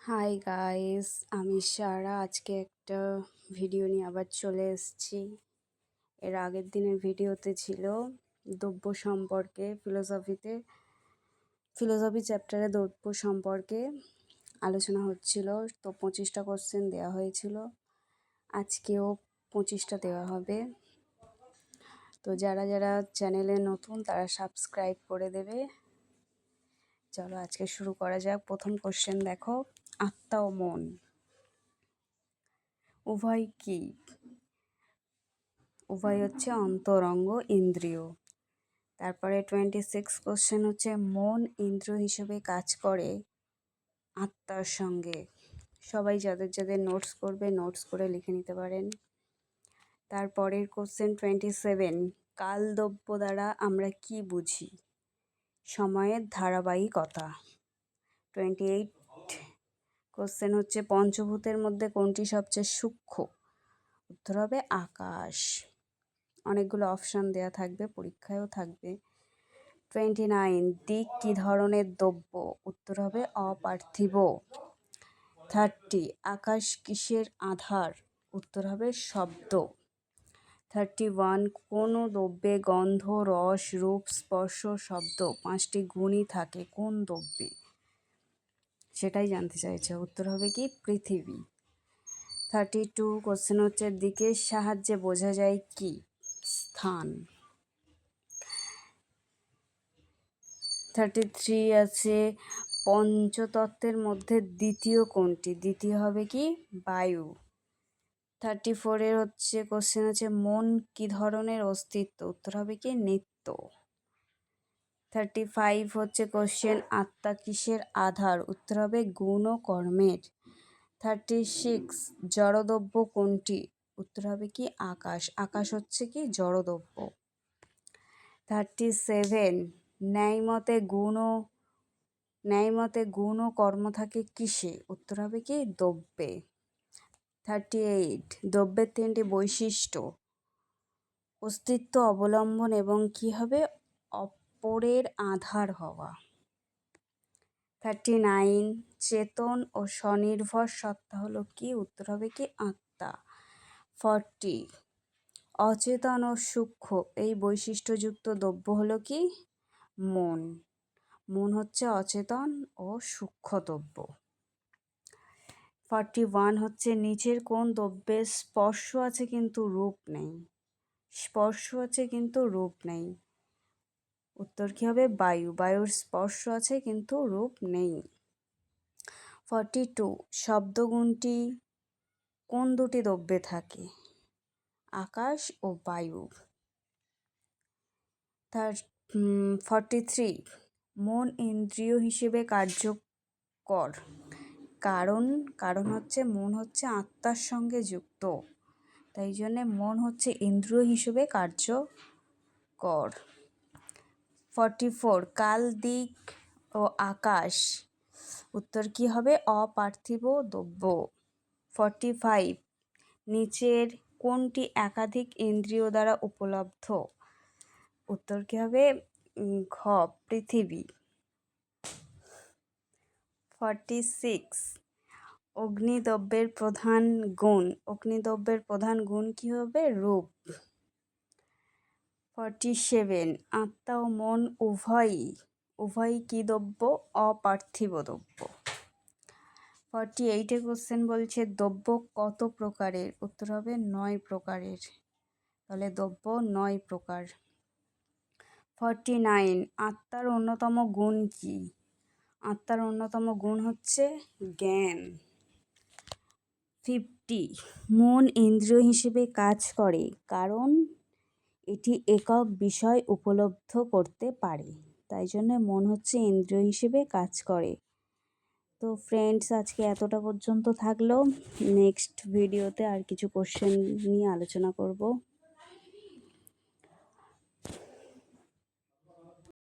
Hi guys, আমি সারা আজকে একটা ভিডিও নিয়ে আবার চলে এসেছি। এর আগের দিনের ভিডিওতে ছিল দ্রব্য সম্পর্কে, ফিলোসফি চ্যাপ্টারে দ্রব্য সম্পর্কে আলোচনা হচ্ছিল। তো 25টা কোশ্চেন দেওয়া হয়েছিল, আজকেও 25টা দেওয়া হবে। তো যারা যারা চ্যানেলে নতুন তারা সাবস্ক্রাইব করে দেবে। চলো আজকে শুরু করা যাক। প্রথম কোশ্চেন দেখো, আত্মা ও মন উভয় কি? উভয় হচ্ছে অন্তরঙ্গ ইন্দ্রিয়। তারপরে 26 কোশ্চেন হচ্ছে, মন ইন্দ্রিয় হিসেবে কাজ করে আত্মার সঙ্গে। সবাই যাদের যাদের নোটস করবে নোটস করে লিখে নিতে পারেন। তারপরের কোশ্চেন 27, কালদ্রব্য দ্বারা আমরা কি বুঝি? সময়ের ধারাবাহিকতা। 28 কোশ্চেন হচ্ছে, পঞ্চভূতের মধ্যে কোনটি সবচেয়ে সূক্ষ্ম? উত্তর হবে আকাশ। অনেকগুলো অপশান দেয়া থাকবে, পরীক্ষায়ও থাকবে। 29, দিক কী ধরনের দ্রব্য? উত্তর হবে অপার্থিব। 30, আকাশ কিসের আধার? উত্তর হবে শব্দ। 31, কোনো দ্রব্যে গন্ধ, রস, রূপ, স্পর্শ, শব্দ 5টি গুণই থাকে কোন দ্রব্যে? সেটাই জানতে চাইছে। উত্তর হবে কি পৃথিবী। 32 কোশ্চেন হচ্ছে, দিকের সাহায্যে বোঝা যায় কি? স্থান। 33 আছে, পঞ্চতত্ত্বের মধ্যে দ্বিতীয় কোনটি? দ্বিতীয় হবে কি বায়ু। 34 হচ্ছে কোশ্চেন আছে, মন কি ধরনের অস্তিত্ব? উত্তর হবে কি নিত্য। 35 হচ্ছে কোশ্চেন, আত্মা কিসের আধার? উত্তর হবে গুণ ও কর্মের। 36, জড়দ্রব্য কোনটি? উত্তর হবে কি আকাশ। আকাশ হচ্ছে কি জড়দ্রব্য। 37, ন্যায়মতে গুণ ও কর্ম থাকে কিসে? উত্তর হবে কি দ্রব্যে। 38, দ্রব্যের 3টি বৈশিষ্ট্য, অস্তিত্ব, অবলম্বন এবং কি হবে অপরের আধার হওয়া। 39, চেতন ও স্বনির্ভর সত্তা হলো কি? উত্তর হবে কি আত্মা। 40, অচেতন ও সূক্ষ্ম এই বৈশিষ্ট্যযুক্ত দ্রব্য হলো কি? মন। মন হচ্ছে অচেতন ও সূক্ষ্ম দ্রব্য। 41 হচ্ছে, নিচের কোন দ্রব্যের স্পর্শ আছে কিন্তু রূপ নেই? স্পর্শ আছে কিন্তু রূপ নেই। উত্তর কি হবে বায়ু। বায়ুর স্পর্শ আছে কিন্তু রূপ নেই। 42, শব্দগুণটি কোন দুটি দ্রব্যে থাকে? আকাশ ও বায়ু। 43, মন ইন্দ্রিয় হিসেবে কার্যকর কারণ হচ্ছে মন হচ্ছে আত্মার সঙ্গে যুক্ত, তাই জন্যে মন হচ্ছে ইন্দ্রিয় হিসেবে কার্যকর। 44, কাল, দিক ও আকাশ উত্তর কি হবে অপার্থিব দ্রব্য। 45, নিচের কোনটি একাধিক ইন্দ্রিয় দ্বারা উপলব্ধ? উত্তর কি হবে ঘ পৃথিবী। 46, অগ্নিদ্রব্যের প্রধান গুণ কি হবে? রূপ। 47, আত্মা ও মন উভয়ই কি দ্রব্য? অপার্থিব দ্রব্য। 48 কোশ্চেন বলছে, দ্রব্য কত প্রকারের? উত্তর হবে 9 প্রকারের। তাহলে দ্রব্য 9 প্রকার। 49, আত্মার অন্যতম গুণ কি? আত্মার অন্যতম গুণ হচ্ছে জ্ঞান। 50, মন ইন্দ্রিয় হিসেবে কাজ করে কারণ এটি একক বিষয় উপলব্ধ করতে পারে, তাই জন্য মন হচ্ছে ইন্দ্রিয় হিসেবে কাজ করে। তো ফ্রেন্ডস, আজকে এতটা পর্যন্ত থাকলো। নেক্সট ভিডিওতে আর কিছু কোশ্চেন নিয়ে আলোচনা করব।